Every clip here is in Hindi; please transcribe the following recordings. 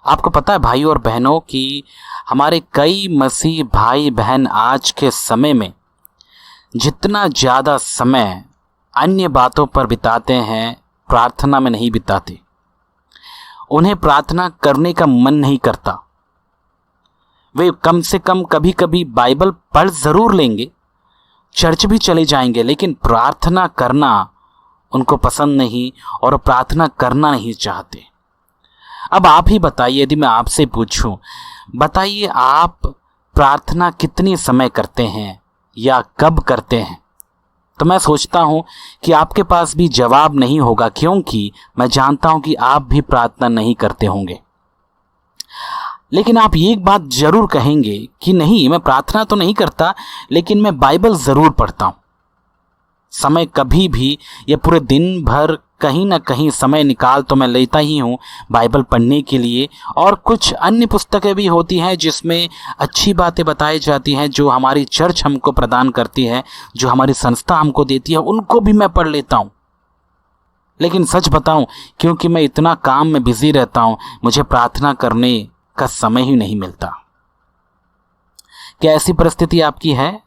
आपको पता है भाइयों और बहनों कि हमारे कई मसीह भाई बहन आज के समय में जितना ज़्यादा समय अन्य बातों पर बिताते हैं, प्रार्थना में नहीं बिताते। उन्हें प्रार्थना करने का मन नहीं करता। वे कम से कम कभी कभी बाइबल पढ़ ज़रूर लेंगे, चर्च भी चले जाएंगे, लेकिन प्रार्थना करना उनको पसंद नहीं और प्रार्थना करना नहीं चाहते। अब आप ही बताइए, यदि मैं आपसे पूछूं, बताइए आप प्रार्थना कितने समय करते हैं या कब करते हैं? तो मैं सोचता हूं कि आपके पास भी जवाब नहीं होगा, क्योंकि मैं जानता हूं कि आप भी प्रार्थना नहीं करते होंगे। लेकिन आप एक बात जरूर कहेंगे कि नहीं, मैं प्रार्थना तो नहीं करता, लेकिन मैं बाइबल ज़रूर पढ़ता हूं। समय कभी भी या पूरे दिन भर कहीं ना कहीं समय निकाल तो मैं लेता ही हूँ बाइबल पढ़ने के लिए। और कुछ अन्य पुस्तकें भी होती हैं जिसमें अच्छी बातें बताई जाती हैं, जो हमारी चर्च हमको प्रदान करती है, जो हमारी संस्था हमको देती है, उनको भी मैं पढ़ लेता हूँ। लेकिन सच बताऊँ, क्योंकि मैं इतना काम में बिजी रहता हूँ, मुझे प्रार्थना करने का समय ही नहीं मिलता। क्या ऐसी परिस्थिति आपकी है?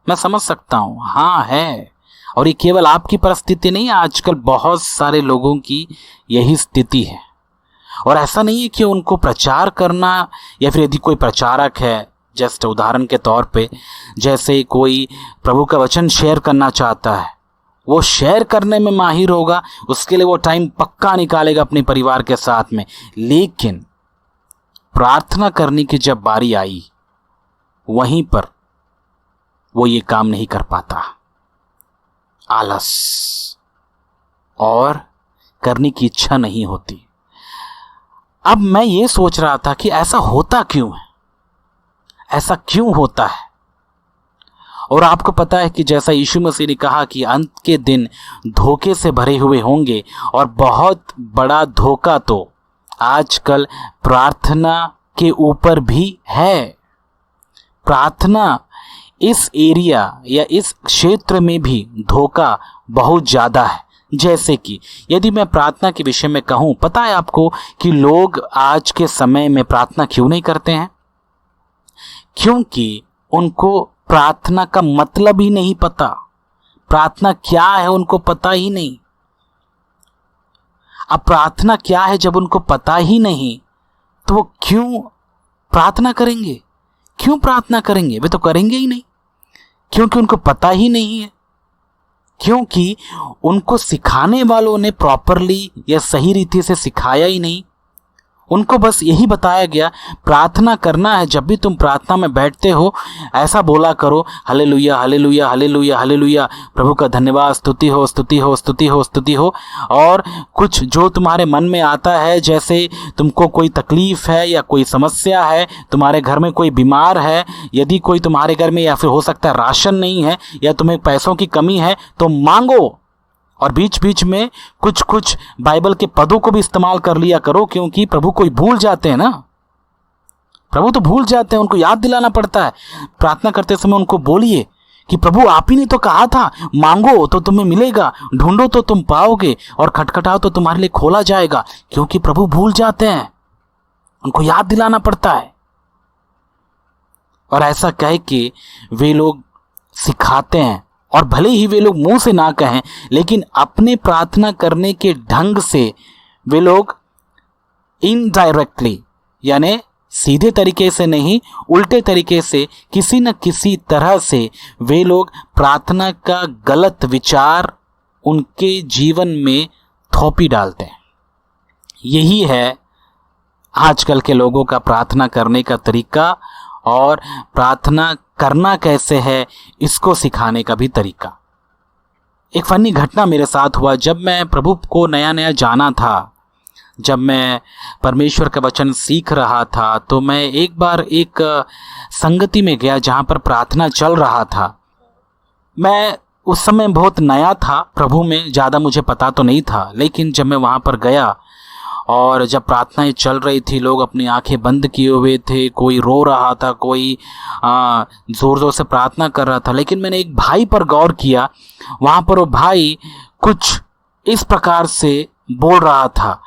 मैं समझ सकता हूँ, हाँ है। और ये केवल आपकी परिस्थिति नहीं, आजकल बहुत सारे लोगों की यही स्थिति है। और ऐसा नहीं है कि उनको प्रचार करना, या फिर यदि कोई प्रचारक है, जस्ट उदाहरण के तौर पे, जैसे कोई प्रभु का वचन शेयर करना चाहता है, वो शेयर करने में माहिर होगा, उसके लिए वो टाइम पक्का निकालेगा अपने परिवार के साथ में। लेकिन प्रार्थना करने की जब बारी आई, वहीं पर वो ये काम नहीं कर पाता। आलस और करने की इच्छा नहीं होती। अब मैं ये सोच रहा था कि ऐसा होता क्यों है, ऐसा क्यों होता है? और आपको पता है कि जैसा यीशु मसीह ने कहा कि अंत के दिन धोखे से भरे हुए होंगे, और बहुत बड़ा धोखा तो आजकल प्रार्थना के ऊपर भी है। प्रार्थना इस एरिया या इस क्षेत्र में भी धोखा बहुत ज़्यादा है। जैसे कि यदि मैं प्रार्थना के विषय में कहूँ, पता है आपको कि लोग आज के समय में प्रार्थना क्यों नहीं करते हैं? क्योंकि उनको प्रार्थना का मतलब ही नहीं पता। प्रार्थना क्या है उनको पता ही नहीं। अब प्रार्थना क्या है जब उनको पता ही नहीं, तो वो क्यों प्रार्थना करेंगे? क्यों प्रार्थना करेंगे? वे तो करेंगे ही नहीं, क्योंकि उनको पता ही नहीं है। क्योंकि उनको सिखाने वालों ने प्रॉपरली या सही रीति से सिखाया ही नहीं। उनको बस यही बताया गया, प्रार्थना करना है, जब भी तुम प्रार्थना में बैठते हो ऐसा बोला करो, हालेलुया हालेलुया हालेलुया हालेलुया, प्रभु का धन्यवाद, स्तुति हो स्तुति हो स्तुति हो स्तुति हो। और कुछ जो तुम्हारे मन में आता है, जैसे तुमको कोई तकलीफ है या कोई समस्या है, तुम्हारे घर में कोई बीमार है, यदि कोई तुम्हारे घर में या फिर हो सकता है राशन नहीं है, या तुम्हें पैसों की कमी है, तो मांगो। और बीच बीच में कुछ कुछ बाइबल के पदों को भी इस्तेमाल कर लिया करो, क्योंकि प्रभु कोई भूल जाते हैं ना। प्रभु तो भूल जाते हैं, उनको याद दिलाना पड़ता है। प्रार्थना करते समय उनको बोलिए कि प्रभु आप ही ने तो कहा था, मांगो तो तुम्हें मिलेगा, ढूंढो तो तुम पाओगे, और खटखटाओ तो तुम्हारे लिए खोला जाएगा। क्योंकि प्रभु भूल जाते हैं, उनको याद दिलाना पड़ता है। और ऐसा कह के वे लोग सिखाते हैं, और भले ही वे लोग मुंह से ना कहें, लेकिन अपने प्रार्थना करने के ढंग से वे लोग इनडायरेक्टली, यानी सीधे तरीके से नहीं, उल्टे तरीके से, किसी न किसी तरह से वे लोग प्रार्थना का गलत विचार उनके जीवन में थोपी डालते हैं। यही है आजकल के लोगों का प्रार्थना करने का तरीका, और प्रार्थना करना कैसे है इसको सिखाने का भी तरीका। एक फनी घटना मेरे साथ हुआ। जब मैं प्रभु को नया नया जाना था, जब मैं परमेश्वर का वचन सीख रहा था, तो मैं एक बार एक संगति में गया जहाँ पर प्रार्थना चल रहा था। मैं उस समय बहुत नया था प्रभु में, ज़्यादा मुझे पता तो नहीं था, लेकिन जब मैं वहाँ पर गया और जब प्रार्थनाएं चल रही थी, लोग अपनी आंखें बंद किए हुए थे, कोई रो रहा था, कोई ज़ोर ज़ोर से प्रार्थना कर रहा था। लेकिन मैंने एक भाई पर गौर किया, वहाँ पर वो भाई कुछ इस प्रकार से बोल रहा था,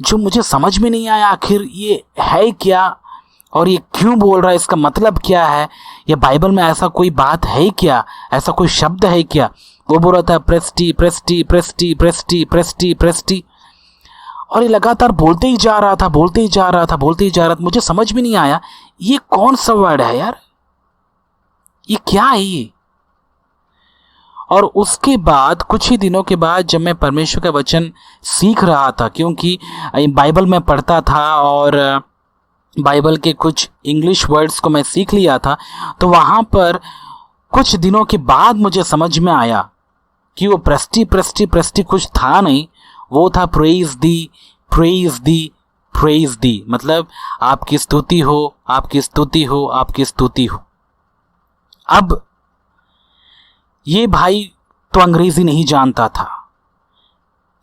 जो मुझे समझ में नहीं आया आखिर ये है क्या और ये क्यों बोल रहा है, इसका मतलब क्या है, या बाइबल में ऐसा कोई बात है क्या, ऐसा कोई शब्द है क्या। वो बोल रहा था Presti Presti Presti Presti Presti Presti, और ये लगातार बोलते ही जा रहा था, बोलते ही जा रहा था, बोलते ही जा रहा था। मुझे समझ में नहीं आया ये कौन सा वर्ड है यार, ये क्या है ये। और उसके बाद कुछ ही दिनों के बाद जब मैं परमेश्वर का वचन सीख रहा था, क्योंकि बाइबल में पढ़ता था और बाइबल के कुछ इंग्लिश वर्ड्स को मैं सीख लिया था, तो वहाँ पर कुछ दिनों के बाद मुझे समझ में आया कि वो प्रेस्टी प्रेस्टी प्रेस्टी कुछ था नहीं, वो था प्रेज दी प्रेज दी प्रेज दी, मतलब आपकी स्तुति हो, आपकी स्तुति हो, आपकी स्तुति हो। अब ये भाई तो अंग्रेजी नहीं जानता था,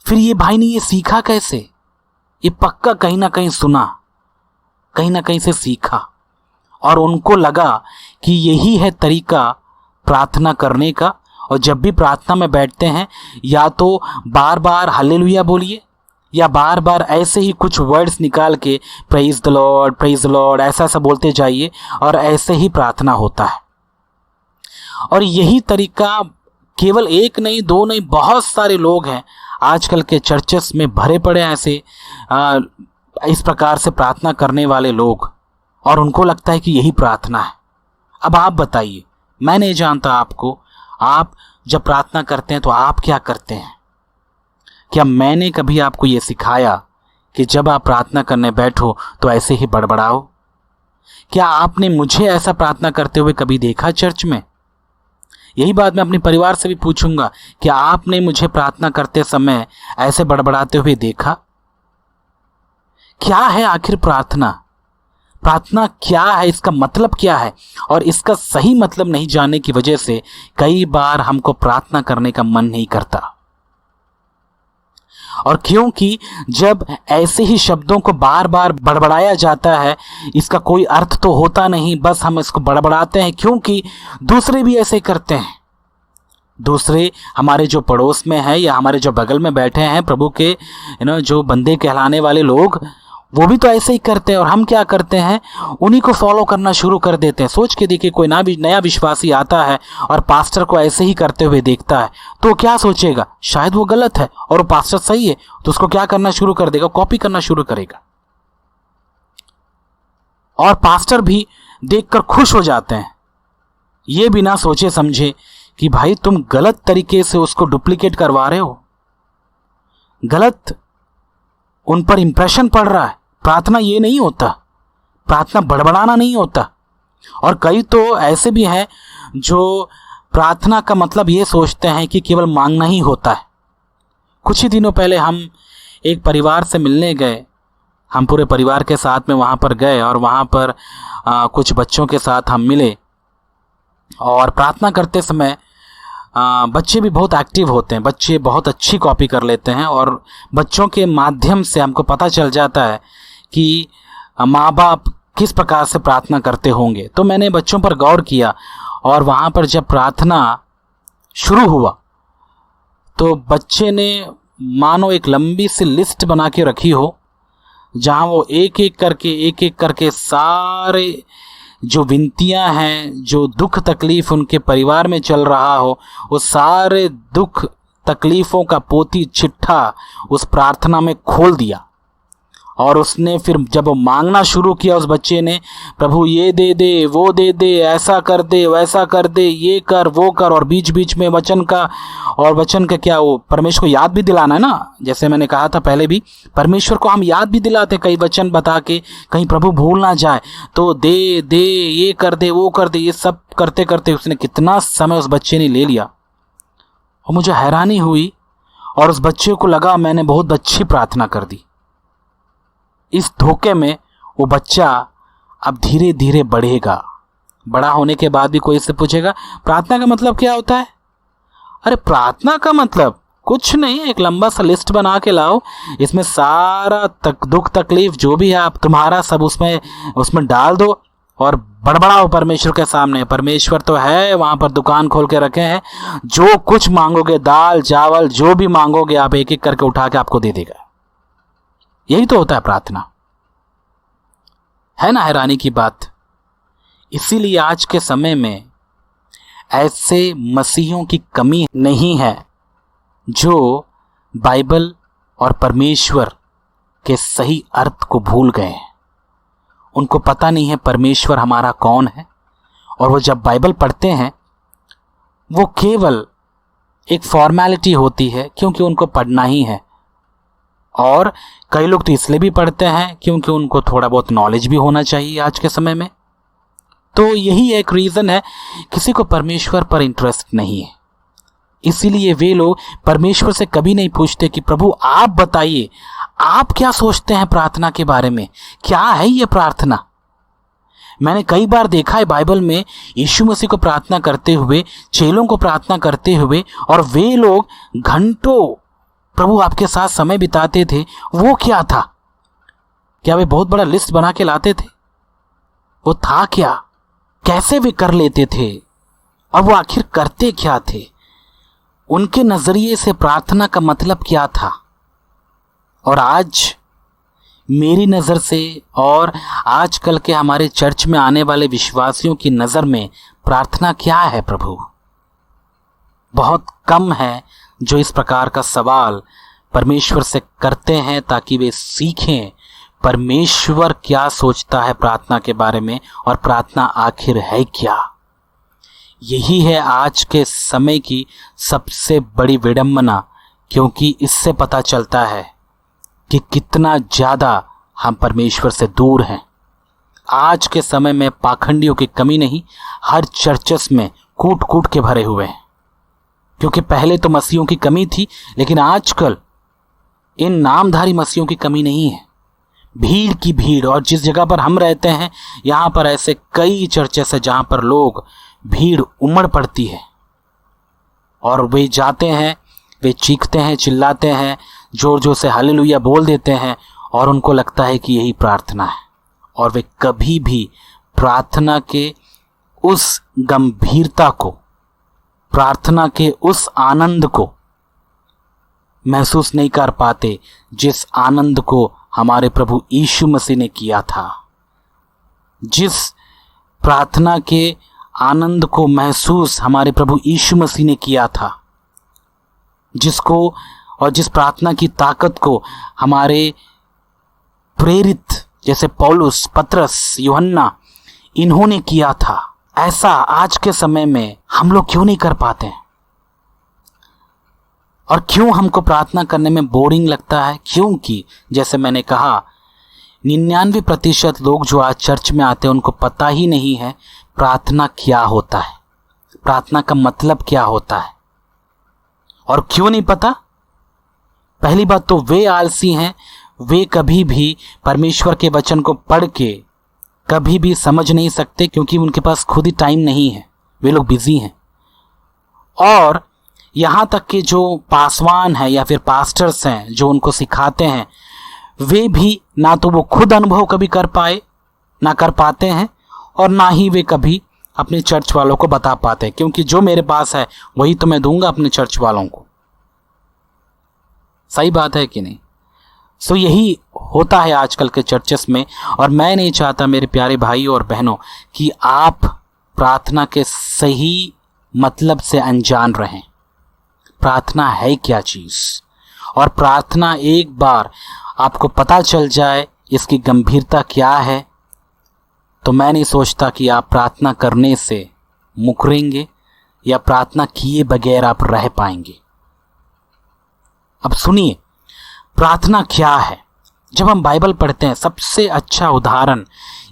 फिर ये भाई ने ये सीखा कैसे, ये पक्का कहीं ना कहीं सुना, कहीं ना कहीं से सीखा, और उनको लगा कि यही है तरीका प्रार्थना करने का। और जब भी प्रार्थना में बैठते हैं या तो बार बार हालेलुया बोलिए, या बार बार ऐसे ही कुछ वर्ड्स निकाल के प्रेज द लॉर्ड ऐसा ऐसा बोलते जाइए, और ऐसे ही प्रार्थना होता है। और यही तरीका केवल एक नहीं, दो नहीं, बहुत सारे लोग हैं आजकल के चर्चेस में भरे पड़े हैं ऐसे इस प्रकार से प्रार्थना करने वाले लोग, और उनको लगता है कि यही प्रार्थना है। अब आप बताइए, मैं नहीं जानता आपको, आप जब प्रार्थना करते हैं तो आप क्या करते हैं? क्या मैंने कभी आपको ये सिखाया कि जब आप प्रार्थना करने बैठो तो ऐसे ही बड़बड़ाओ? क्या आपने मुझे ऐसा प्रार्थना करते हुए कभी देखा चर्च में? यही बात मैं अपने परिवार से भी पूछूंगा, क्या आपने मुझे प्रार्थना करते समय ऐसे बड़बड़ाते हुए देखा? क्या है आखिर प्रार्थना? प्रार्थना क्या है, इसका मतलब क्या है? और इसका सही मतलब नहीं जानने की वजह से कई बार हमको प्रार्थना करने का मन नहीं करता। और क्योंकि जब ऐसे ही शब्दों को बार बार बड़बड़ाया जाता है, इसका कोई अर्थ तो होता नहीं, बस हम इसको बड़बड़ाते हैं क्योंकि दूसरे भी ऐसे करते हैं। दूसरे हमारे जो पड़ोस में है या हमारे जो बगल में बैठे हैं प्रभु के जो बंदे कहलाने वाले लोग, वो भी तो ऐसे ही करते हैं। और हम क्या करते हैं, उन्हीं को फॉलो करना शुरू कर देते हैं। सोच के देखिए, कोई नया विश्वासी आता है और पास्टर को ऐसे ही करते हुए देखता है तो क्या सोचेगा, शायद वो गलत है और वो पास्टर सही है, तो उसको क्या करना शुरू कर देगा, कॉपी करना शुरू करेगा। और पास्टर भी देखकर खुश हो जाते हैं, ये बिना सोचे समझे कि भाई तुम गलत तरीके से उसको डुप्लीकेट करवा रहे हो, गलत उन पर इंप्रेशन पड़ रहा है। प्रार्थना ये नहीं होता, प्रार्थना बड़बड़ाना नहीं होता। और कई तो ऐसे भी हैं जो प्रार्थना का मतलब ये सोचते हैं कि केवल मांगना ही होता है। कुछ ही दिनों पहले हम एक परिवार से मिलने गए, हम पूरे परिवार के साथ में वहाँ पर गए और वहाँ पर कुछ बच्चों के साथ हम मिले। और प्रार्थना करते समय बच्चे भी बहुत एक्टिव होते हैं, बच्चे बहुत अच्छी कॉपी कर लेते हैं, और बच्चों के माध्यम से हमको पता चल जाता है कि माँ बाप किस प्रकार से प्रार्थना करते होंगे। तो मैंने बच्चों पर गौर किया, और वहाँ पर जब प्रार्थना शुरू हुआ तो बच्चे ने मानो एक लंबी सी लिस्ट बना के रखी हो, जहाँ वो एक एक करके सारे जो विनतियां हैं, जो दुख तकलीफ उनके परिवार में चल रहा हो, वो सारे दुख तकलीफ़ों का पोथी चिट्ठा उस प्रार्थना में खोल दिया। और उसने फिर जब वो मांगना शुरू किया उस बच्चे ने, प्रभु ये दे दे, वो दे दे, ऐसा कर दे, वैसा कर दे, ये कर, वो कर, और बीच बीच में वचन का क्या, वो परमेश्वर को याद भी दिलाना है ना। जैसे मैंने कहा था पहले भी, परमेश्वर को हम याद भी दिलाते कई वचन बता के, कहीं प्रभु भूल ना जाए, तो दे ये कर दे, वो कर दे, ये सब करते करते उसने कितना समय उस बच्चे ने ले लिया। और मुझे हैरानी हुई, और उस बच्चे को लगा मैंने बहुत अच्छी प्रार्थना कर दी। इस धोखे में वो बच्चा अब धीरे धीरे बढ़ेगा। बड़ा होने के बाद भी कोई इससे पूछेगा प्रार्थना का मतलब क्या होता है? अरे प्रार्थना का मतलब कुछ नहीं, एक लंबा सा लिस्ट बना के लाओ, इसमें सारा दुख तकलीफ जो भी है आप तुम्हारा सब उसमें डाल दो और बड़बड़ाओ परमेश्वर के सामने। परमेश्वर तो है, वहाँ पर दुकान खोल के रखे हैं, जो कुछ मांगोगे, दाल चावल जो भी मांगोगे आप एक एक करके उठा के आपको दे देगा। यही तो होता है प्रार्थना, है ना हैरानी की बात। इसीलिए आज के समय में ऐसे मसीहों की कमी नहीं है जो बाइबल और परमेश्वर के सही अर्थ को भूल गए हैं। उनको पता नहीं है परमेश्वर हमारा कौन है, और वो जब बाइबल पढ़ते हैं वो केवल एक फॉर्मेलिटी होती है क्योंकि उनको पढ़ना ही है। और कई लोग तो इसलिए भी पढ़ते हैं क्योंकि उनको थोड़ा बहुत नॉलेज भी होना चाहिए आज के समय में। तो यही एक रीज़न है, किसी को परमेश्वर पर इंटरेस्ट नहीं है। इसीलिए वे लोग परमेश्वर से कभी नहीं पूछते कि प्रभु आप बताइए, आप क्या सोचते हैं प्रार्थना के बारे में, क्या है ये प्रार्थना। मैंने कई बार देखा है बाइबल में यीशु मसीह को प्रार्थना करते हुए, चेलों को प्रार्थना करते हुए, और वे लोग घंटों प्रभु आपके साथ समय बिताते थे। वो क्या था? क्या वे बहुत बड़ा लिस्ट बना के लाते थे? वो था क्या? कैसे वे कर लेते थे? और वो आखिर करते क्या थे? उनके नजरिए से प्रार्थना का मतलब क्या था? और आज मेरी नज़र से और आजकल के हमारे चर्च में आने वाले विश्वासियों की नज़र में प्रार्थना क्या है प्रभु? बहुत कम है जो इस प्रकार का सवाल परमेश्वर से करते हैं ताकि वे सीखें परमेश्वर क्या सोचता है प्रार्थना के बारे में, और प्रार्थना आखिर है क्या। यही है आज के समय की सबसे बड़ी विडंबना, क्योंकि इससे पता चलता है कि कितना ज़्यादा हम परमेश्वर से दूर हैं। आज के समय में पाखंडियों की कमी नहीं, हर चर्चस में कूट कूट के भरे हुए हैं। क्योंकि पहले तो मसीहों की कमी थी, लेकिन आजकल इन नामधारी मसीहों की कमी नहीं है, भीड़ की भीड़। और जिस जगह पर हम रहते हैं यहाँ पर ऐसे कई चर्चेस हैं जहाँ पर लोग भीड़ उमड़ पड़ती है, और वे जाते हैं, वे चीखते हैं, चिल्लाते हैं, जोर जोर से हालेलुया बोल देते हैं, और उनको लगता है कि यही प्रार्थना है। और वे कभी भी प्रार्थना के उस गंभीरता को, प्रार्थना के उस आनंद को महसूस नहीं कर पाते जिस आनंद को हमारे प्रभु यीशु मसीह ने किया था। जिस प्रार्थना के आनंद को महसूस हमारे प्रभु यीशु मसीह ने किया था, जिसको और जिस प्रार्थना की ताकत को हमारे प्रेरित जैसे पौलुस, पतरस, यूहन्ना, इन्होंने किया था, ऐसा आज के समय में हम लोग क्यों नहीं कर पाते हैं? और क्यों हमको प्रार्थना करने में बोरिंग लगता है? क्योंकि जैसे मैंने कहा 99% लोग जो आज चर्च में आते हैं उनको पता ही नहीं है प्रार्थना क्या होता है, प्रार्थना का मतलब क्या होता है। और क्यों नहीं पता? पहली बात तो वे आलसी हैं, वे कभी भी परमेश्वर के वचन को पढ़ के कभी भी समझ नहीं सकते, क्योंकि उनके पास खुद ही टाइम नहीं है, वे लोग बिजी हैं। और यहाँ तक कि जो पासवान हैं या फिर पास्टर्स हैं जो उनको सिखाते हैं, वे भी ना तो वो खुद अनुभव कभी कर पाए, ना कर पाते हैं, और ना ही वे कभी अपने चर्च वालों को बता पाते हैं, क्योंकि जो मेरे पास है वही तो मैं दूंगा अपने चर्च वालों को। सही बात है कि नहीं? सो यही होता है आजकल के चर्चेस में। और मैं नहीं चाहता मेरे प्यारे भाई और बहनों कि आप प्रार्थना के सही मतलब से अनजान रहें। प्रार्थना है क्या चीज़, और प्रार्थना एक बार आपको पता चल जाए इसकी गंभीरता क्या है, तो मैं नहीं सोचता कि आप प्रार्थना करने से मुकरेंगे या प्रार्थना किए बगैर आप रह पाएंगे। अब सुनिए प्रार्थना क्या है। जब हम बाइबल पढ़ते हैं, सबसे अच्छा उदाहरण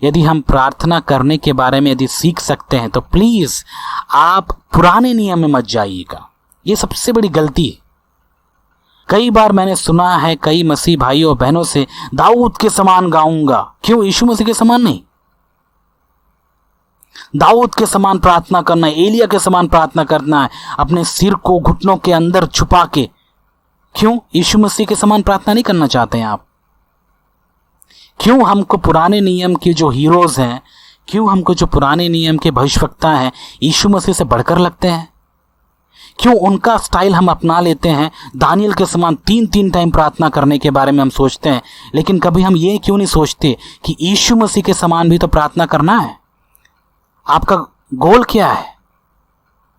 यदि हम प्रार्थना करने के बारे में यदि सीख सकते हैं तो प्लीज़ आप पुराने नियम में मत जाइएगा। ये सबसे बड़ी गलती है। कई बार मैंने सुना है कई मसीह भाइयों और बहनों से, दाऊद के समान गाऊंगा। क्यों? यीशु मसीह के समान नहीं। दाऊद के समान प्रार्थना करना है, एलिया के समान प्रार्थना करना है, अपने सिर को घुटनों के अंदर छुपा के। क्यों? यीशु मसीह के समान प्रार्थना नहीं करना चाहते हैं आप? क्यों हमको पुराने नियम के जो हीरोज हैं, क्यों हमको जो पुराने नियम के भविष्यवक्ता हैं यीशु मसीह से बढ़कर लगते हैं? क्यों उनका स्टाइल हम अपना लेते हैं? दानियल के समान 3-3 टाइम प्रार्थना करने के बारे में हम सोचते हैं, लेकिन कभी हम ये क्यों नहीं सोचते कि यीशु मसीह के समान भी तो प्रार्थना करना है? आपका गोल क्या है?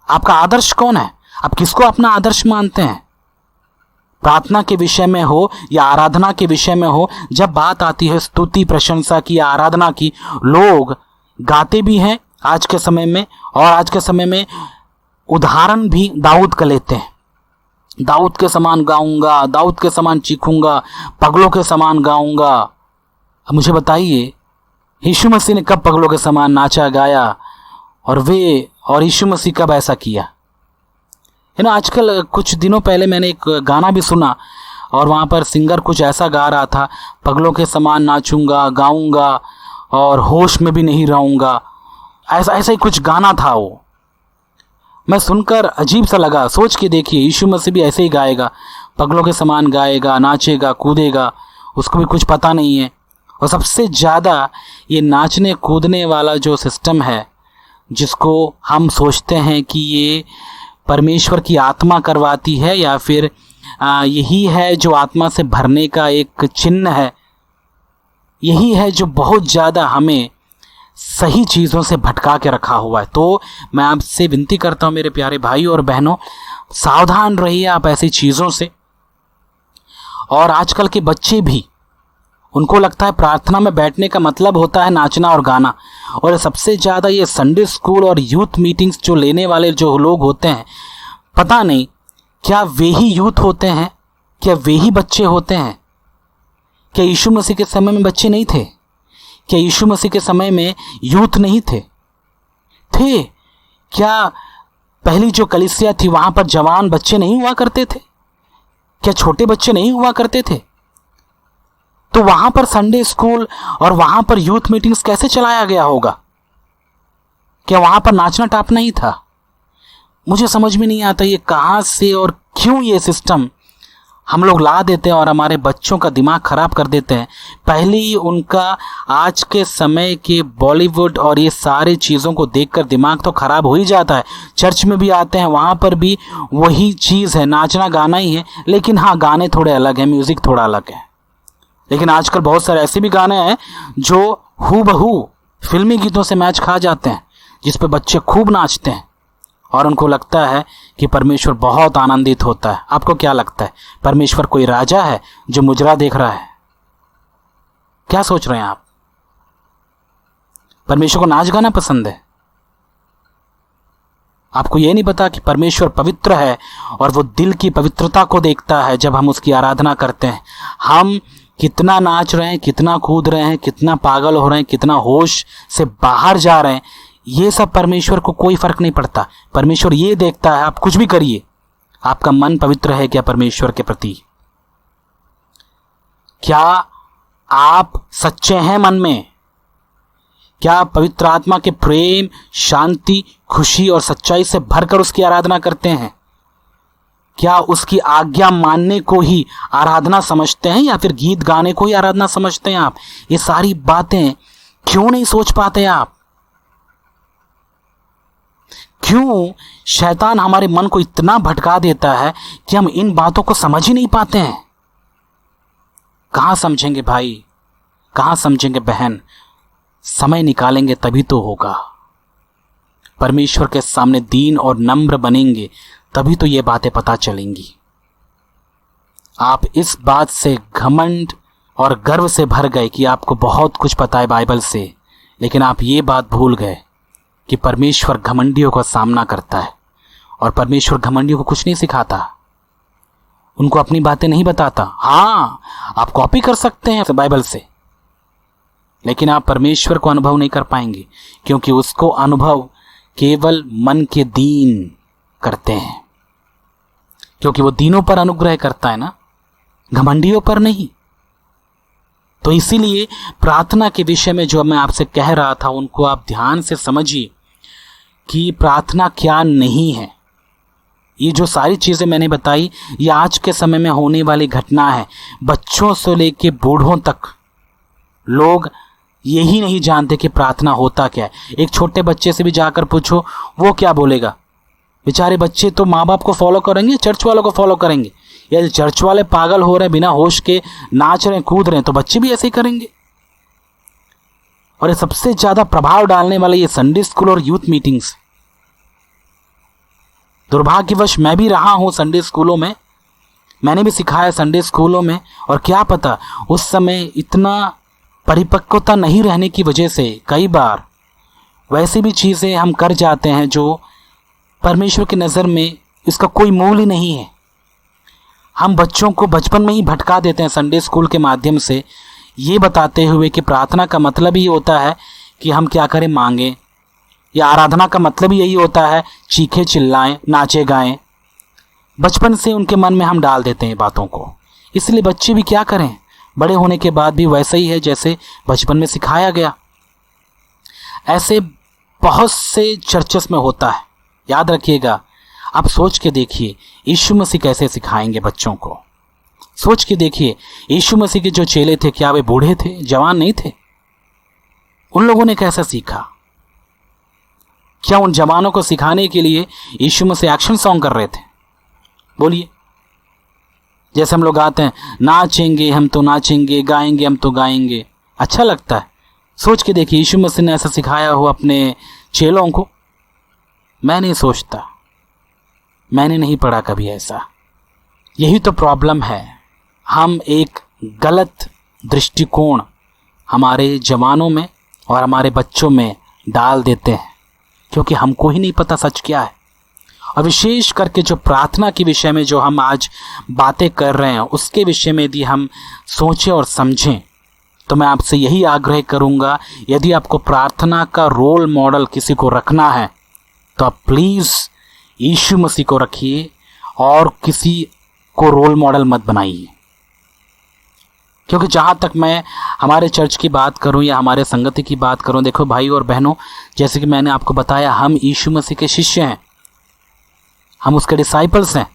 आपका आदर्श कौन है? आप किसको अपना आदर्श मानते हैं? प्रार्थना के विषय में हो या आराधना के विषय में हो, जब बात आती है स्तुति, प्रशंसा की, आराधना की, लोग गाते भी हैं आज के समय में, और आज के समय में उदाहरण भी दाऊद का लेते हैं। दाऊद के समान गाऊंगा, दाऊद के समान चीखूंगा, पगलों के समान गाऊंगा। अब मुझे बताइए, यीशु मसीह ने कब पगलों के समान नाचा, गाया? और यीशु मसीह कब ऐसा किया? आजकल कुछ दिनों पहले मैंने एक गाना भी सुना, और वहाँ पर सिंगर कुछ ऐसा गा रहा था, पगलों के समान नाचूंगा, गाऊंगा और होश में भी नहीं रहूंगा। ऐसा ही कुछ गाना था वो। मैं सुनकर अजीब सा लगा। सोच के देखिए, यीशु मसीह भी ऐसे ही गाएगा, पगलों के समान गाएगा, नाचेगा, कूदेगा, उसको भी कुछ पता नहीं है। और सबसे ज़्यादा ये नाचने कूदने वाला जो सिस्टम है, जिसको हम सोचते हैं कि ये परमेश्वर की आत्मा करवाती है, या फिर यही है जो आत्मा से भरने का एक चिन्ह है, यही है जो बहुत ज़्यादा हमें सही चीज़ों से भटका के रखा हुआ है। तो मैं आपसे विनती करता हूँ मेरे प्यारे भाई और बहनों, सावधान रहिए आप ऐसी चीज़ों से। और आजकल के बच्चे भी, उनको लगता है प्रार्थना में बैठने का मतलब होता है नाचना और गाना। और सबसे ज़्यादा ये संडे स्कूल और यूथ मीटिंग्स जो लेने वाले जो लोग होते हैं, पता नहीं क्या वे ही यूथ होते हैं? क्या वे ही बच्चे होते हैं? क्या यीशु मसीह के समय में बच्चे नहीं थे? क्या यीशु मसीह के समय में यूथ नहीं थे? क्या पहली जो कलीसिया थी वहाँ पर जवान बच्चे नहीं हुआ करते थे? क्या छोटे बच्चे नहीं हुआ करते थे? तो वहां पर संडे स्कूल और वहां पर यूथ मीटिंग्स कैसे चलाया गया होगा? क्या वहां पर नाचना टापना ही था? मुझे समझ में नहीं आता ये कहां से और क्यों ये सिस्टम हम लोग ला देते हैं और हमारे बच्चों का दिमाग खराब कर देते हैं। पहले ही उनका आज के समय के बॉलीवुड और ये सारे चीज़ों को देखकर दिमाग तो खराब हो ही जाता है। चर्च में भी आते हैं, वहाँ पर भी वही चीज़ है, नाचना गाना ही है, लेकिन हाँ गाने थोड़े अलग हैं, म्यूज़िक थोड़ा अलग है। लेकिन आजकल बहुत सारे ऐसे भी गाने हैं जो हूबहू फिल्मी गीतों से मैच खा जाते हैं, जिस पे बच्चे खूब नाचते हैं और उनको लगता है कि परमेश्वर बहुत आनंदित होता है। आपको क्या लगता है, परमेश्वर कोई राजा है जो मुजरा देख रहा है? क्या सोच रहे हैं आप? परमेश्वर को नाच गाना पसंद है? आपको यह नहीं पता कि परमेश्वर पवित्र है और वो दिल की पवित्रता को देखता है जब हम उसकी आराधना करते हैं। हम कितना नाच रहे हैं, कितना कूद रहे हैं, कितना पागल हो रहे हैं, कितना होश से बाहर जा रहे हैं, ये सब परमेश्वर को कोई फर्क नहीं पड़ता। परमेश्वर ये देखता है, आप कुछ भी करिए, आपका मन पवित्र है क्या परमेश्वर के प्रति? क्या आप सच्चे हैं मन में? क्या पवित्र आत्मा के प्रेम, शांति, खुशी और सच्चाई से भरकर उसकी आराधना करते हैं? क्या उसकी आज्ञा मानने को ही आराधना समझते हैं या फिर गीत गाने को ही आराधना समझते हैं आप? ये सारी बातें क्यों नहीं सोच पाते आप? क्यों शैतान हमारे मन को इतना भटका देता है कि हम इन बातों को समझ ही नहीं पाते हैं? कहाँ समझेंगे भाई, कहाँ समझेंगे बहन? समय निकालेंगे तभी तो होगा। परमेश्वर के सामने दीन और नम्र बनेंगे तभी तो ये बातें पता चलेंगी। आप इस बात से घमंड और गर्व से भर गए कि आपको बहुत कुछ पता है बाइबल से, लेकिन आप ये बात भूल गए कि परमेश्वर घमंडियों का सामना करता है और परमेश्वर घमंडियों को कुछ नहीं सिखाता, उनको अपनी बातें नहीं बताता। हाँ, आप कॉपी कर सकते हैं बाइबल से, लेकिन आप परमेश्वर को अनुभव नहीं कर पाएंगे, क्योंकि उसको अनुभव केवल मन के दीन करते हैं, क्योंकि वो दीनों पर अनुग्रह करता है ना, घमंडियों पर नहीं। तो इसीलिए प्रार्थना के विषय में जो मैं आपसे कह रहा था, उनको आप ध्यान से समझिए कि प्रार्थना क्या नहीं है। ये जो सारी चीज़ें मैंने बताई, ये आज के समय में होने वाली घटना है। बच्चों से लेके बूढ़ों तक लोग यही नहीं जानते कि प्रार्थना होता क्या है। एक छोटे बच्चे से भी जाकर पूछो, वो क्या बोलेगा? बेचारे बच्चे तो माँ बाप को फॉलो करेंगे, चर्च वालों को फॉलो करेंगे। यदि चर्च वाले पागल हो रहे हैं, बिना होश के नाच रहे हैं, कूद रहे हैं, तो बच्चे भी ऐसे ही करेंगे। और ये सबसे ज्यादा प्रभाव डालने वाले ये संडे स्कूल और यूथ मीटिंग्स। दुर्भाग्यवश मैं भी रहा हूं संडे स्कूलों में, मैंने भी सिखाया संडे स्कूलों में, और क्या पता उस समय इतना परिपक्वता नहीं रहने की वजह से कई बार वैसी भी चीज़ें हम कर जाते हैं जो परमेश्वर की नज़र में इसका कोई मूल्य ही नहीं है। हम बच्चों को बचपन में ही भटका देते हैं संडे स्कूल के माध्यम से, ये बताते हुए कि प्रार्थना का मतलब ही होता है कि हम क्या करें, मांगें, या आराधना का मतलब ही यही होता है चीखे चिल्लाएं, नाचे गाएं। बचपन से उनके मन में हम डाल देते हैं बातों को, इसलिए बच्चे भी क्या करें, बड़े होने के बाद भी वैसा ही है जैसे बचपन में सिखाया गया। ऐसे बहुत से चर्चेस में होता है, याद रखिएगा। आप सोच के देखिए यीशु मसीह कैसे सिखाएंगे बच्चों को। सोच के देखिए यीशु मसीह के जो चेले थे, क्या वे बूढ़े थे, जवान नहीं थे? उन लोगों ने कैसा सीखा? क्या उन जवानों को सिखाने के लिए यीशु मसीह एक्शन सॉन्ग कर रहे थे? बोलिए। जैसे हम लोग आते हैं, नाचेंगे हम तो नाचेंगे, गाएंगे हम तो गाएंगे, अच्छा लगता है। सोच के देखिए यीशु मसीह ने ऐसा सिखाया हो अपने चेलों को? मैं नहीं सोचता, मैंने नहीं पढ़ा कभी ऐसा। यही तो प्रॉब्लम है, हम एक गलत दृष्टिकोण हमारे जवानों में और हमारे बच्चों में डाल देते हैं, क्योंकि हमको ही नहीं पता सच क्या है। और विशेष करके जो प्रार्थना के विषय में जो हम आज बातें कर रहे हैं, उसके विषय में यदि हम सोचें और समझें, तो मैं आपसे यही आग्रह करूंगा, यदि आपको प्रार्थना का रोल मॉडल किसी को रखना है तो आप प्लीज़ यीशु मसीह को रखिए और किसी को रोल मॉडल मत बनाइए। क्योंकि जहाँ तक मैं हमारे चर्च की बात करूँ या हमारे संगति की बात करूँ, देखो भाई और बहनों, जैसे कि मैंने आपको बताया, हम यीशु मसीह के शिष्य हैं, हम उसके डिसाइपल्स हैं।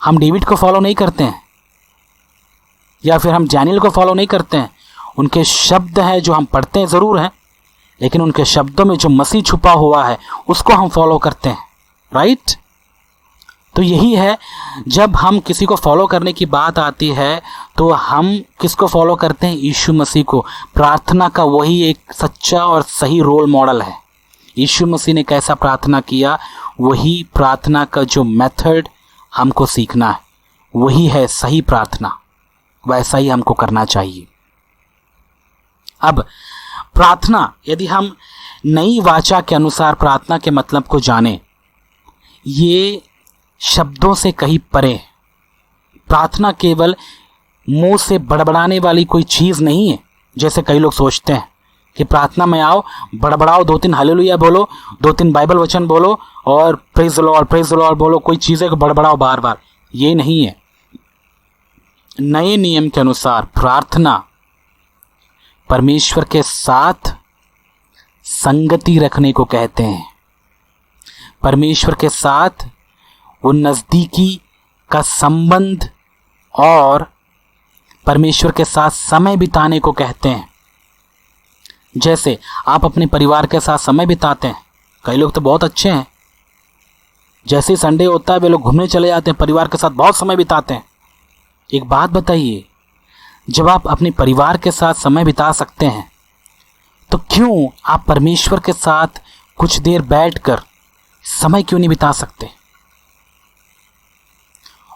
हम डेविड को फॉलो नहीं करते हैं या फिर हम डैनियल को फॉलो नहीं करते हैं। उनके शब्द हैं जो हम पढ़ते हैं ज़रूर हैं, लेकिन उनके शब्दों में जो मसीह छुपा हुआ है उसको हम फॉलो करते हैं, राइट? तो यही है, जब हम किसी को फॉलो करने की बात आती है तो हम किसको फॉलो करते हैं? यीशु मसीह को। प्रार्थना का वही एक सच्चा और सही रोल मॉडल है। यीशु मसीह ने कैसा प्रार्थना किया, वही प्रार्थना का जो मेथड हमको सीखना है, वही है सही प्रार्थना, वैसा ही हमको करना चाहिए। अब प्रार्थना, यदि हम नई वाचा के अनुसार प्रार्थना के मतलब को जाने, ये शब्दों से कहीं परे। प्रार्थना केवल मुंह से बड़बड़ाने वाली कोई चीज़ नहीं है, जैसे कई लोग सोचते हैं कि प्रार्थना में आओ, बड़बड़ाओ, 2-3 हालेलुया बोलो, 2-3 बाइबल वचन बोलो और प्रेज द लॉर्ड बोलो, कोई चीज़ें को बड़बड़ाओ बार बार। ये नहीं है। नए नियम के अनुसार प्रार्थना परमेश्वर के साथ संगति रखने को कहते हैं। परमेश्वर के साथ वो नज़दीकी का संबंध और परमेश्वर के साथ समय बिताने को कहते हैं। जैसे आप अपने परिवार के साथ समय बिताते हैं, कई लोग तो बहुत अच्छे हैं, जैसे ही संडे होता है वे लोग घूमने चले जाते हैं, परिवार के साथ बहुत समय बिताते हैं। एक बात बताइए, जब आप अपने परिवार के साथ समय बिता सकते हैं तो क्यों आप परमेश्वर के साथ कुछ देर बैठकर समय क्यों नहीं बिता सकते?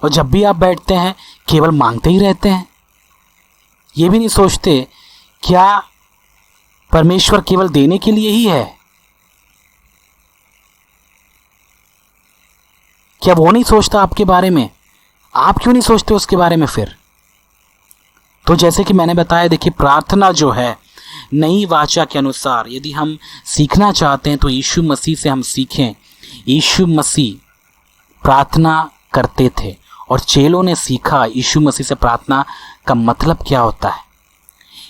और जब भी आप बैठते हैं केवल मांगते ही रहते हैं, ये भी नहीं सोचते क्या परमेश्वर केवल देने के लिए ही है? क्या वो नहीं सोचता आपके बारे में? आप क्यों नहीं सोचते उसके बारे में फिर? तो जैसे कि मैंने बताया, देखिए प्रार्थना जो है नई वाचा के अनुसार यदि हम सीखना चाहते हैं तो यीशु मसीह से हम सीखें। यीशु मसीह प्रार्थना करते थे और चेलों ने सीखा यीशु मसीह से प्रार्थना का मतलब क्या होता है।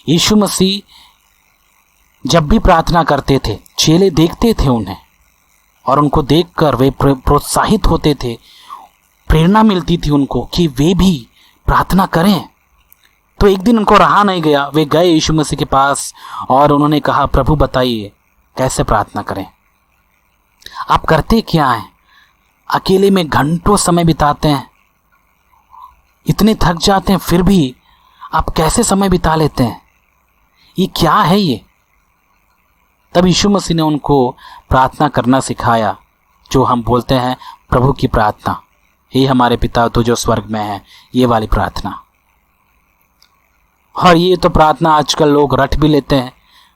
यीशु मसीह जब भी प्रार्थना करते थे, चेले देखते थे उन्हें और उनको देखकर वे प्रोत्साहित होते थे, प्रेरणा मिलती थी उनको कि वे भी प्रार्थना करें। तो एक दिन उनको रहा नहीं गया, वे गए यीशु मसीह के पास और उन्होंने कहा, प्रभु बताइए कैसे प्रार्थना करें, आप करते क्या हैं? अकेले में घंटों समय बिताते हैं, इतने थक जाते हैं, फिर भी आप कैसे समय बिता लेते हैं? ये क्या है ये? तब यीशु मसीह ने उनको प्रार्थना करना सिखाया, जो हम बोलते हैं प्रभु की प्रार्थना, हे हमारे पिता तो जो स्वर्ग में है, ये वाली प्रार्थना। और ये तो प्रार्थना आजकल लोग रट भी लेते हैं,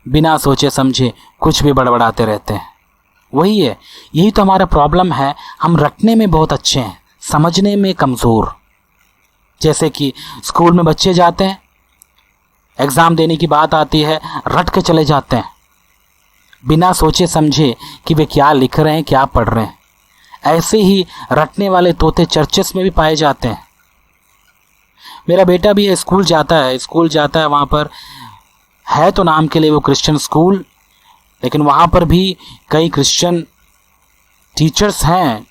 बिना सोचे समझे कुछ भी बड़बड़ाते रहते हैं। वही है, यही तो हमारा प्रॉब्लम है, हम रटने में बहुत अच्छे हैं, समझने में कमज़ोर। जैसे कि स्कूल में बच्चे जाते हैं, एग्ज़ाम देने की बात आती है, रट के चले जाते हैं, बिना सोचे समझे कि वे क्या लिख रहे हैं, क्या पढ़ रहे हैं। ऐसे ही रटने वाले तोते चर्चेस में भी पाए जाते हैं। मेरा बेटा भी स्कूल जाता है, वहाँ पर है तो नाम के लिए वो क्रिश्चियन स्कूल, लेकिन वहाँ पर भी कई क्रिश्चियन टीचर्स हैं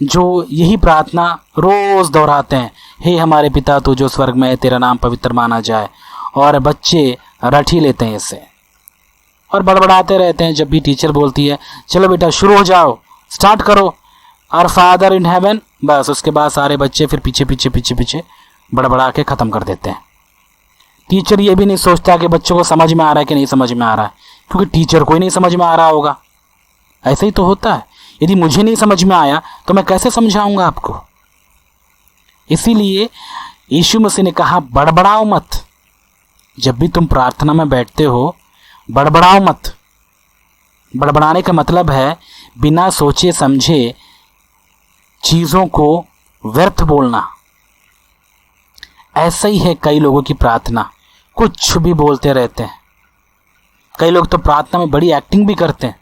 जो यही प्रार्थना रोज़ दोहराते हैं, हे हमारे पिता तू जो स्वर्ग में है, तेरा नाम पवित्र माना जाए। और बच्चे रट ही लेते हैं इससे और बड़बड़ाते रहते हैं। जब भी टीचर बोलती है चलो बेटा शुरू हो जाओ, स्टार्ट करो, आवर फादर इन हेवन, बस उसके बाद सारे बच्चे फिर पीछे बड़बड़ा के ख़त्म कर देते हैं। टीचर ये भी नहीं सोचता कि बच्चों को समझ में आ रहा है कि नहीं समझ में आ रहा है, क्योंकि टीचर को ही नहीं समझ में आ रहा होगा। ऐसे ही तो होता है, यदि मुझे नहीं समझ में आया तो मैं कैसे समझाऊंगा आपको। इसीलिए यीशु मसीह ने कहा बड़बड़ाओ मत। जब भी तुम प्रार्थना में बैठते हो बड़बड़ाओ मत। बड़बड़ाने का मतलब है बिना सोचे समझे चीज़ों को व्यर्थ बोलना। ऐसा ही है कई लोगों की प्रार्थना, कुछ भी बोलते रहते हैं। कई लोग तो प्रार्थना में बड़ी एक्टिंग भी करते हैं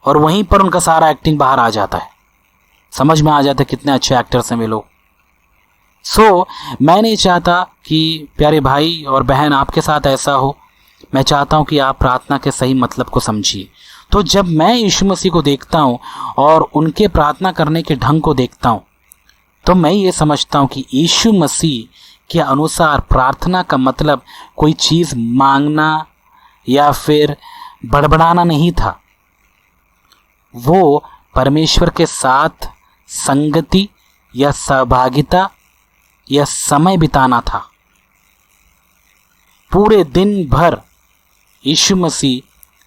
और वहीं पर उनका सारा एक्टिंग बाहर आ जाता है, समझ में आ जाता है कितने अच्छे एक्टर्स हैं वे लोग। मैं नहीं चाहता कि प्यारे भाई और बहन आपके साथ ऐसा हो। मैं चाहता हूं कि आप प्रार्थना के सही मतलब को समझिए। तो जब मैं यीशु मसीह को देखता हूं और उनके प्रार्थना करने के ढंग को देखता हूं, तो मैं ये समझता हूं कि यीशु मसीह के अनुसार प्रार्थना का मतलब कोई चीज़ मांगना या फिर बड़बड़ाना नहीं था। वो परमेश्वर के साथ संगति या सहभागिता या समय बिताना था। पूरे दिन भर यीशु मसीह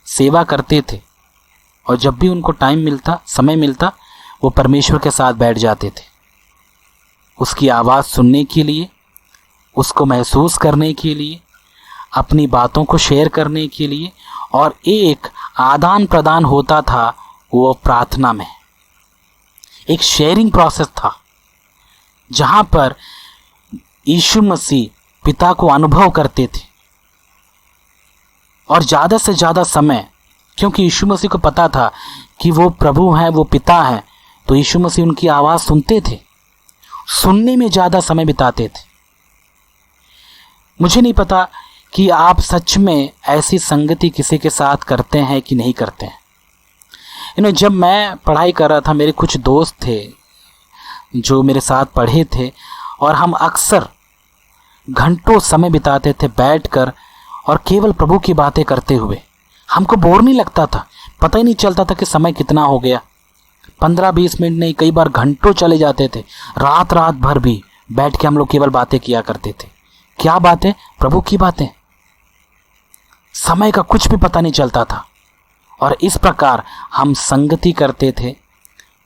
सेवा करते थे और जब भी उनको समय मिलता वो परमेश्वर के साथ बैठ जाते थे, उसकी आवाज़ सुनने के लिए, उसको महसूस करने के लिए, अपनी बातों को शेयर करने के लिए। और एक आदान प्रदान होता था वो प्रार्थना में, एक शेयरिंग प्रोसेस था जहाँ पर यीशु मसीह पिता को अनुभव करते थे। और ज़्यादा से ज़्यादा समय, क्योंकि यीशु मसीह को पता था कि वो प्रभु हैं, वो पिता हैं, तो यीशु मसीह उनकी आवाज़ सुनते थे, सुनने में ज़्यादा समय बिताते थे। मुझे नहीं पता कि आप सच में ऐसी संगति किसी के साथ करते हैं कि नहीं करते हैं। जब मैं पढ़ाई कर रहा था, मेरे कुछ दोस्त थे जो मेरे साथ पढ़े थे और हम अक्सर घंटों समय बिताते थे बैठकर और केवल प्रभु की बातें करते हुए। हमको बोर नहीं लगता था, पता ही नहीं चलता था कि समय कितना हो गया। 15-20 मिनट नहीं, कई बार घंटों चले जाते थे। रात भर भी बैठ के हम लोग केवल बातें किया करते थे। क्या बातें? प्रभु की बातें। समय का कुछ भी पता नहीं चलता था और इस प्रकार हम संगति करते थे,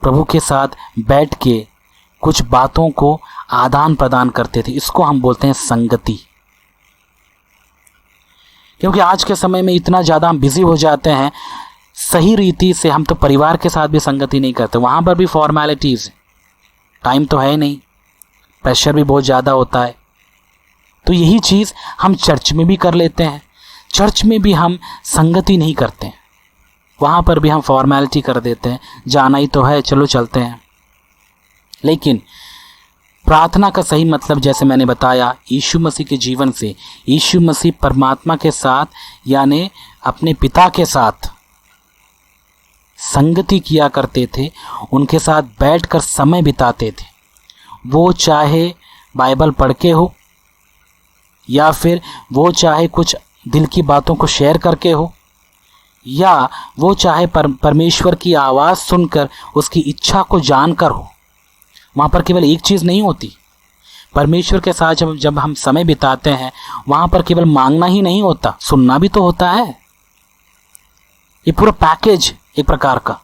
प्रभु के साथ बैठ के कुछ बातों को आदान प्रदान करते थे। इसको हम बोलते हैं संगति। क्योंकि आज के समय में इतना ज़्यादा हम बिजी हो जाते हैं, सही रीति से हम तो परिवार के साथ भी संगति नहीं करते, वहाँ पर भी फॉर्मेलिटीज़, टाइम तो है नहीं, प्रेशर भी बहुत ज़्यादा होता है। तो यही चीज़ हम चर्च में भी कर लेते हैं, चर्च में भी हम संगति नहीं करते हैं, वहाँ पर भी हम फॉर्मेलिटी कर देते हैं, जाना ही तो है चलो चलते हैं। लेकिन प्रार्थना का सही मतलब जैसे मैंने बताया, यीशु मसीह के जीवन से, यीशु मसीह परमात्मा के साथ यानी अपने पिता के साथ संगति किया करते थे, उनके साथ बैठकर समय बिताते थे। वो चाहे बाइबल पढ़ के हो या फिर वो चाहे कुछ दिल की बातों को शेयर करके हो या वो चाहे परमेश्वर की आवाज़ सुनकर उसकी इच्छा को जानकर हो। वहाँ पर केवल एक चीज़ नहीं होती। परमेश्वर के साथ जब हम समय बिताते हैं, वहाँ पर केवल मांगना ही नहीं होता, सुनना भी तो होता है। ये पूरा पैकेज एक प्रकार का।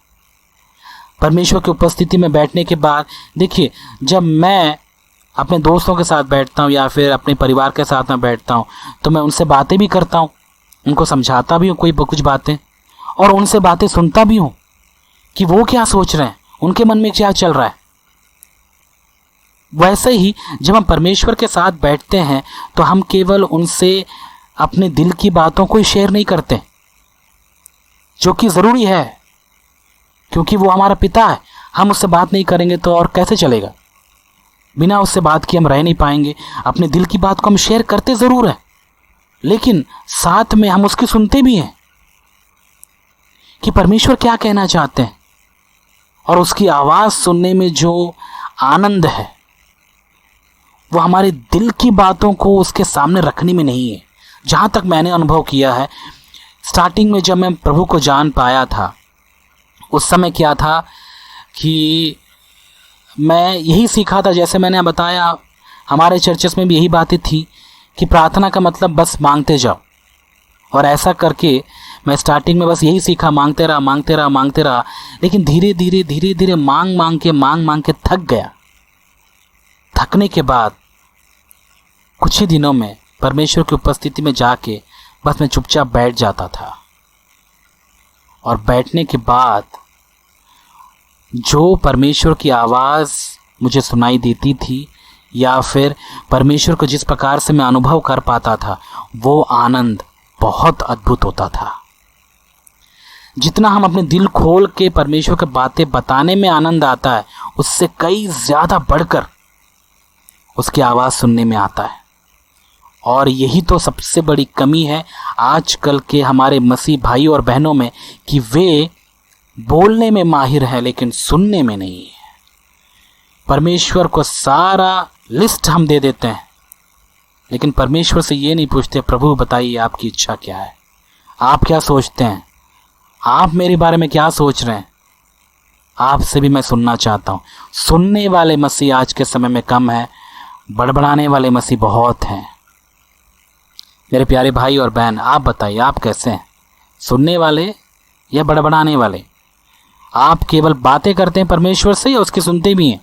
परमेश्वर की उपस्थिति में बैठने के बाद देखिए, जब मैं अपने दोस्तों के साथ बैठता हूँ या फिर अपने परिवार के साथ में बैठता हूँ, तो मैं उनसे बातें भी करता हूँ, उनको समझाता भी हूँ कुछ बातें, और उनसे बातें सुनता भी हूँ कि वो क्या सोच रहे हैं, उनके मन में क्या चल रहा है। वैसे ही जब हम परमेश्वर के साथ बैठते हैं तो हम केवल उनसे अपने दिल की बातों को शेयर नहीं करते, जो कि ज़रूरी है, क्योंकि वो हमारा पिता है। हम उससे बात नहीं करेंगे तो और कैसे चलेगा। बिना उससे बात किए हम रह नहीं पाएंगे। अपने दिल की बात को हम शेयर करते ज़रूर हैं, लेकिन साथ में हम उसकी सुनते भी हैं कि परमेश्वर क्या कहना चाहते हैं। और उसकी आवाज़ सुनने में जो आनंद है, वो हमारे दिल की बातों को उसके सामने रखने में नहीं है। जहाँ तक मैंने अनुभव किया है, स्टार्टिंग में जब मैं प्रभु को जान पाया था, उस समय क्या था कि मैं यही सीखा था, जैसे मैंने बताया, हमारे चर्चेस में भी यही बातें थी कि प्रार्थना का मतलब बस मांगते जाओ। और ऐसा करके मैं स्टार्टिंग में बस यही सीखा, मांगते रहा। लेकिन धीरे धीरे मांग के थक गया। थकने के बाद कुछ ही दिनों में परमेश्वर की उपस्थिति में जाके बस मैं चुपचाप बैठ जाता था। और बैठने के बाद जो परमेश्वर की आवाज़ मुझे सुनाई देती थी, या फिर परमेश्वर को जिस प्रकार से मैं अनुभव कर पाता था, वो आनंद बहुत अद्भुत होता था। जितना हम अपने दिल खोल के परमेश्वर की बातें बताने में आनंद आता है, उससे कई ज़्यादा बढ़कर उसकी आवाज़ सुनने में आता है। और यही तो सबसे बड़ी कमी है आजकल के हमारे मसीह भाई और बहनों में, कि वे बोलने में माहिर हैं लेकिन सुनने में नहीं है। परमेश्वर को सारा लिस्ट हम दे देते हैं, लेकिन परमेश्वर से ये नहीं पूछते, प्रभु बताइए आपकी इच्छा क्या है, आप क्या सोचते हैं, आप मेरे बारे में क्या सोच रहे हैं। आपसे भी मैं सुनना चाहता हूँ। सुनने वाले मसीह आज के समय में कम है, बड़बड़ाने वाले मसीह बहुत हैं। मेरे प्यारे भाई और बहन, आप बताइए, आप कैसे हैं, सुनने वाले या बड़बड़ाने वाले? आप केवल बातें करते हैं परमेश्वर से या उसकी सुनते भी हैं?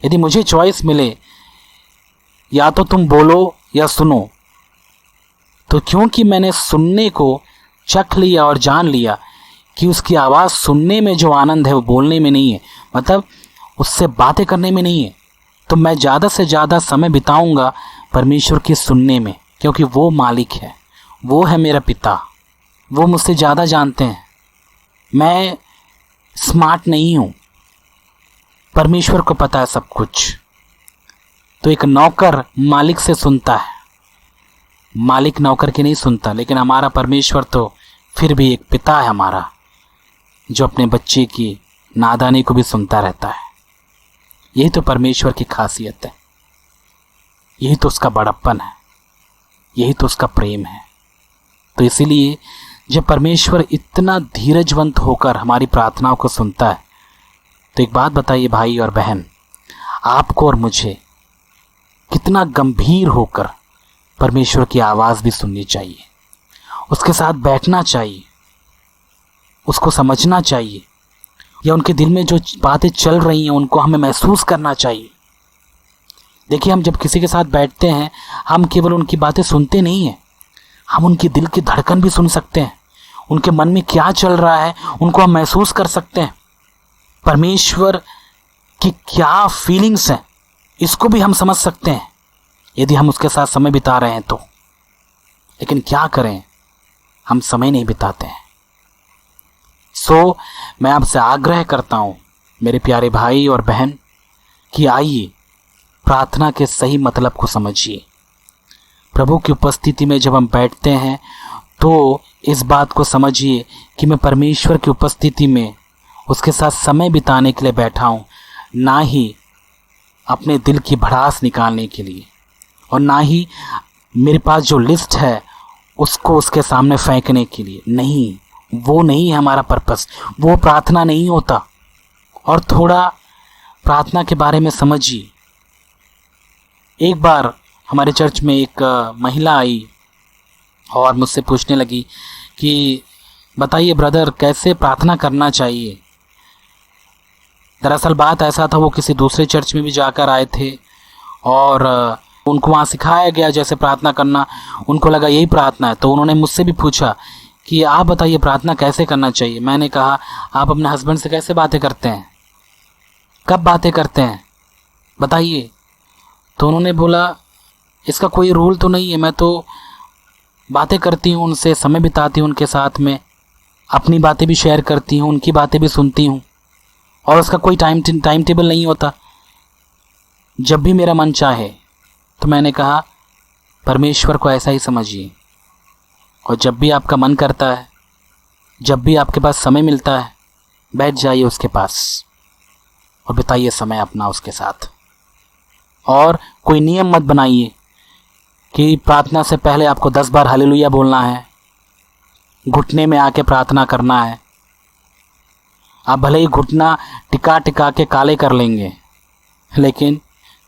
यदि मुझे चॉइस मिले, या तो तुम बोलो या सुनो, तो क्योंकि मैंने सुनने को चख लिया और जान लिया कि उसकी आवाज़ सुनने में जो आनंद है वो बोलने में नहीं है, मतलब उससे बातें करने में नहीं है, तो मैं ज़्यादा से ज़्यादा समय बिताऊंगा परमेश्वर के सुनने में, क्योंकि वो मालिक है, वो है मेरा पिता, वो मुझसे ज़्यादा जानते हैं। मैं स्मार्ट नहीं हूँ, परमेश्वर को पता है सब कुछ। तो एक नौकर मालिक से सुनता है, मालिक नौकर की नहीं सुनता, लेकिन हमारा परमेश्वर तो फिर भी एक पिता है हमारा, जो अपने बच्चे की नादानी को भी सुनता रहता है। यही तो परमेश्वर की खासियत है, यही तो उसका बड़प्पन है, यही तो उसका प्रेम है। तो इसीलिए जब परमेश्वर इतना धीरजवंत होकर हमारी प्रार्थनाओं को सुनता है, तो एक बात बताइए भाई और बहन, आपको और मुझे कितना गंभीर होकर परमेश्वर की आवाज़ भी सुननी चाहिए, उसके साथ बैठना चाहिए, उसको समझना चाहिए, या उनके दिल में जो बातें चल रही हैं उनको हमें महसूस करना चाहिए। देखिए, हम जब किसी के साथ बैठते हैं, हम केवल उनकी बातें सुनते नहीं हैं, हम उनकी दिल की धड़कन भी सुन सकते हैं, उनके मन में क्या चल रहा है उनको हम महसूस कर सकते हैं। परमेश्वर की क्या फीलिंग्स हैं इसको भी हम समझ सकते हैं यदि हम उसके साथ समय बिता रहे हैं तो। लेकिन क्या करें, हम समय नहीं बिताते हैं। सो मैं आपसे आग्रह करता हूँ मेरे प्यारे भाई और बहन, कि आइए प्रार्थना के सही मतलब को समझिए। प्रभु की उपस्थिति में जब हम बैठते हैं तो इस बात को समझिए कि मैं परमेश्वर की उपस्थिति में उसके साथ समय बिताने के लिए बैठा हूँ, ना ही अपने दिल की भड़ास निकालने के लिए, और ना ही मेरे पास जो लिस्ट है उसको उसके सामने फेंकने के लिए। नहीं, वो नहीं है हमारा पर्पस, वो प्रार्थना नहीं होता। और थोड़ा प्रार्थना के बारे में समझिए। एक बार हमारे चर्च में एक महिला आई और मुझसे पूछने लगी कि बताइए ब्रदर, कैसे प्रार्थना करना चाहिए। दरअसल बात ऐसा था, वो किसी दूसरे चर्च में भी जाकर आए थे और उनको वहाँ सिखाया गया जैसे प्रार्थना करना, उनको लगा यही प्रार्थना है। तो उन्होंने मुझसे भी पूछा कि आप बताइए प्रार्थना कैसे करना चाहिए। मैंने कहा आप अपने हस्बैंड से कैसे बातें करते हैं, कब बातें करते हैं, बताइए। तो उन्होंने बोला इसका कोई रूल तो नहीं है, मैं तो बातें करती हूँ उनसे, समय बिताती हूँ उनके साथ में, अपनी बातें भी शेयर करती हूँ, उनकी बातें भी सुनती हूँ और उसका कोई टाइम टेबल नहीं होता, जब भी मेरा मन चाहे। तो मैंने कहा परमेश्वर को ऐसा ही समझिए, और जब भी आपका मन करता है, जब भी आपके पास समय मिलता है, बैठ जाइए उसके पास और बिताइए समय अपना उसके साथ। और कोई नियम मत बनाइए कि प्रार्थना से पहले आपको 10 बार हालेलुया बोलना है, घुटने में आके प्रार्थना करना है। आप भले ही घुटना टिका टिका के काले कर लेंगे, लेकिन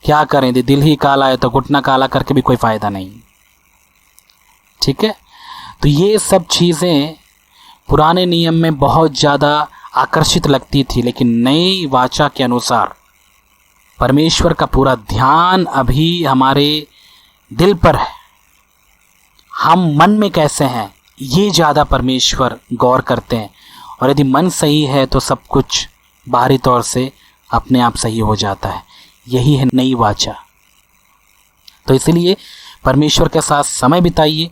क्या करें, यदि दिल ही काला है तो घुटना काला करके भी कोई फ़ायदा नहीं। ठीक है, तो ये सब चीज़ें पुराने नियम में बहुत ज़्यादा आकर्षित लगती थी, लेकिन नई वाचा के अनुसार परमेश्वर का पूरा ध्यान अभी हमारे दिल पर है, हम मन में कैसे हैं ये ज़्यादा परमेश्वर गौर करते हैं। और यदि मन सही है तो सब कुछ बाहरी तौर से अपने आप सही हो जाता है। यही है नई वाचा। तो इसलिए परमेश्वर के साथ समय बिताइए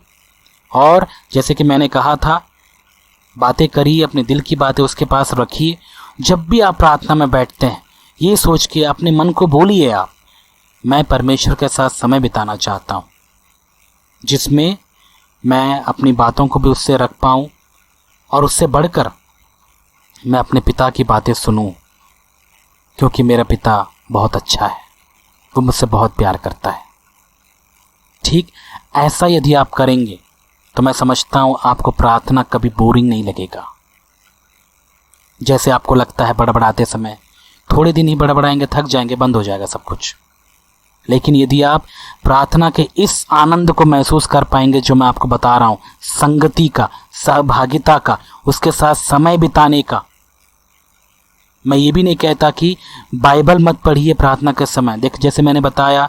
और जैसे कि मैंने कहा था, बातें करिए, अपने दिल की बातें उसके पास रखिए। जब भी आप प्रार्थना में बैठते हैं, ये सोच के अपने मन को बोलिए आप, मैं परमेश्वर के साथ समय बिताना चाहता हूँ, जिसमें मैं अपनी बातों को भी उससे रख पाऊँ और उससे बढ़कर मैं अपने पिता की बातें सुनूं, क्योंकि मेरा पिता बहुत अच्छा है, वो मुझसे बहुत प्यार करता है। ठीक ऐसा यदि आप करेंगे तो मैं समझता हूँ आपको प्रार्थना कभी बोरिंग नहीं लगेगा। जैसे आपको लगता है बड़बड़ाते समय, थोड़े दिन ही बड़बड़ाएंगे, थक जाएंगे, बंद हो जाएगा सब कुछ। लेकिन यदि आप प्रार्थना के इस आनंद को महसूस कर पाएंगे जो मैं आपको बता रहा हूँ, संगति का, सहभागिता का, उसके साथ समय बिताने का। मैं ये भी नहीं कहता कि बाइबल मत पढ़िए प्रार्थना के समय। देख, जैसे मैंने बताया,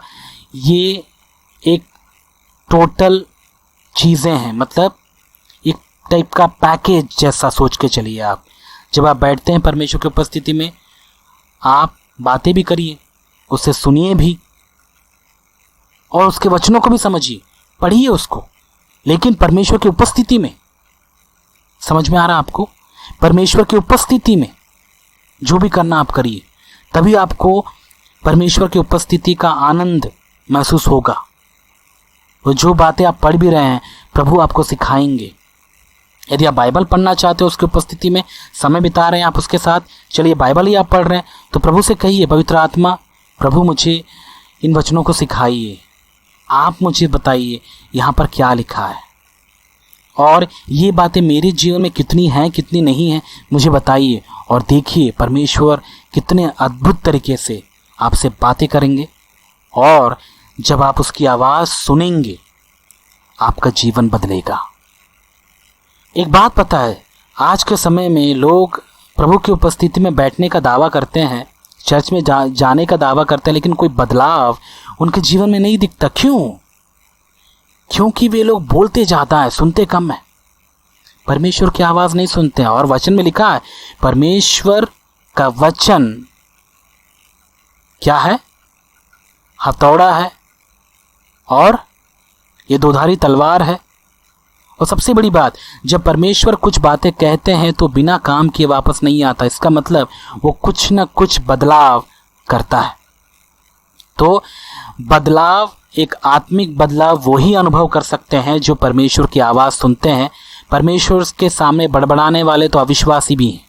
ये एक टोटल चीज़ें हैं, मतलब एक टाइप का पैकेज जैसा सोच के चलिए आप। जब आप बैठते हैं परमेश्वर की उपस्थिति में, आप बातें भी करिए, उससे सुनिए भी और उसके वचनों को भी समझिए, पढ़िए उसको, लेकिन परमेश्वर की उपस्थिति में। समझ में आ रहा आपको? परमेश्वर की उपस्थिति में जो भी करना आप करिए, तभी आपको परमेश्वर की उपस्थिति का आनंद महसूस होगा। और जो बातें आप पढ़ भी रहे हैं, प्रभु आपको सिखाएंगे। यदि आप बाइबल पढ़ना चाहते हो, उसकी उपस्थिति में समय बिता रहे हैं आप उसके साथ, चलिए बाइबल ही आप पढ़ रहे हैं, तो प्रभु से कहिए, पवित्र आत्मा, प्रभु मुझे इन वचनों को सिखाइए, आप मुझे बताइए यहाँ पर क्या लिखा है, और ये बातें मेरे जीवन में कितनी हैं कितनी नहीं हैं, मुझे बताइए। और देखिए परमेश्वर कितने अद्भुत तरीके से आपसे बातें करेंगे, और जब आप उसकी आवाज़ सुनेंगे आपका जीवन बदलेगा। एक बात पता है, आज के समय में लोग प्रभु की उपस्थिति में बैठने का दावा करते हैं, चर्च में जाने का दावा करते हैं, लेकिन कोई बदलाव उनके जीवन में नहीं दिखता। क्यों? क्योंकि वे लोग बोलते ज़्यादा है, सुनते कम है, परमेश्वर की आवाज़ नहीं सुनते हैं। और वचन में लिखा है, परमेश्वर का वचन क्या है? हथौड़ा है और ये दोधारी तलवार है। और सबसे बड़ी बात, जब परमेश्वर कुछ बातें कहते हैं तो बिना काम किए वापस नहीं आता। इसका मतलब वो कुछ न कुछ बदलाव करता है। तो बदलाव, एक आत्मिक बदलाव वही अनुभव कर सकते हैं जो परमेश्वर की आवाज़ सुनते हैं। परमेश्वर के सामने बड़बड़ाने वाले तो अविश्वासी भी हैं,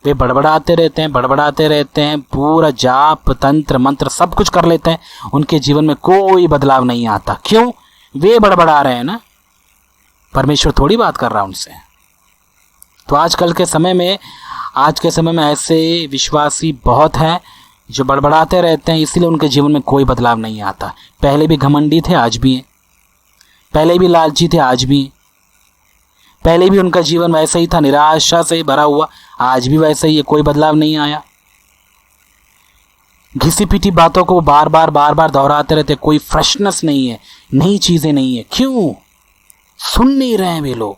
वे बड़बड़ाते रहते हैं, पूरा जाप तंत्र मंत्र सब कुछ कर लेते हैं, उनके जीवन में कोई बदलाव नहीं आता। क्यों? वे बड़बड़ा रहे हैं ना, परमेश्वर थोड़ी बात कर रहा उनसे। तो आज के समय में ऐसे विश्वासी बहुत हैं जो बड़बड़ाते रहते हैं, इसीलिए उनके जीवन में कोई बदलाव नहीं आता। पहले भी घमंडी थे, आज भी हैं। पहले भी लालची थे, आज भी हैं। पहले भी उनका जीवन वैसा ही था, निराशा से भरा हुआ, आज भी वैसा ही है, कोई बदलाव नहीं आया। घिसी पिटी बातों को बार बार दोहराते रहते, कोई फ्रेशनेस नहीं है, नई चीजें नहीं है। क्यों? सुन नहीं रहे हैं वे लोग,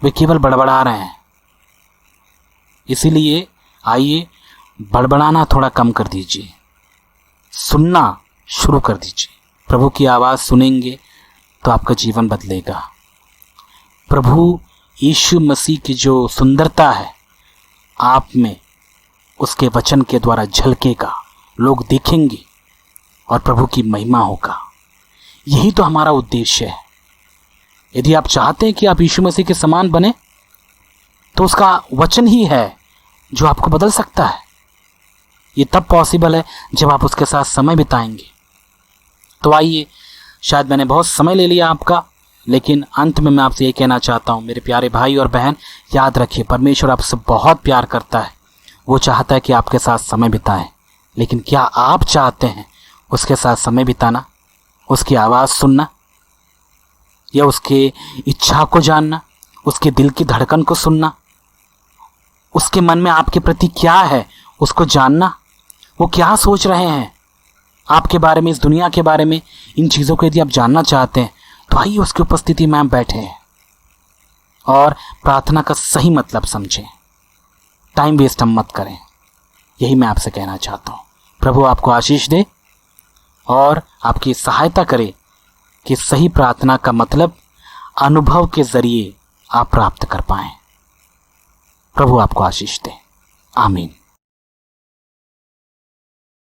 वे केवल बड़बड़ा रहे हैं। इसीलिए आइए बड़बड़ाना थोड़ा कम कर दीजिए, सुनना शुरू कर दीजिए। प्रभु की आवाज़ सुनेंगे तो आपका जीवन बदलेगा। प्रभु यीशु मसीह की जो सुंदरता है आप में, उसके वचन के द्वारा झलकेगा, लोग देखेंगे और प्रभु की महिमा होगा। यही तो हमारा उद्देश्य है। यदि आप चाहते हैं कि आप यीशु मसीह के समान बने, तो उसका वचन ही है जो आपको बदल सकता है। ये तब पॉसिबल है जब आप उसके साथ समय बिताएंगे। तो आइए, शायद मैंने बहुत समय ले लिया आपका, लेकिन अंत में मैं आपसे ये कहना चाहता हूँ, मेरे प्यारे भाई और बहन, याद रखिए परमेश्वर आपसे बहुत प्यार करता है। वो चाहता है कि आपके साथ समय बिताएं, लेकिन क्या आप चाहते हैं उसके साथ समय बिताना, उसकी आवाज़ सुनना, या उसके इच्छा को जानना, उसके दिल की धड़कन को सुनना, उसके मन में आपके प्रति क्या है उसको जानना, वो क्या सोच रहे हैं आपके बारे में, इस दुनिया के बारे में? इन चीज़ों को यदि आप जानना चाहते हैं तो आइए उसकी उपस्थिति में हम बैठे और प्रार्थना का सही मतलब समझें। टाइम वेस्ट हम मत करें, यही मैं आपसे कहना चाहता हूँ। प्रभु आपको आशीष दे और आपकी सहायता करे कि सही प्रार्थना का मतलब अनुभव के जरिए आप प्राप्त कर पाएं। प्रभु आपको आशीष दे। आमीन।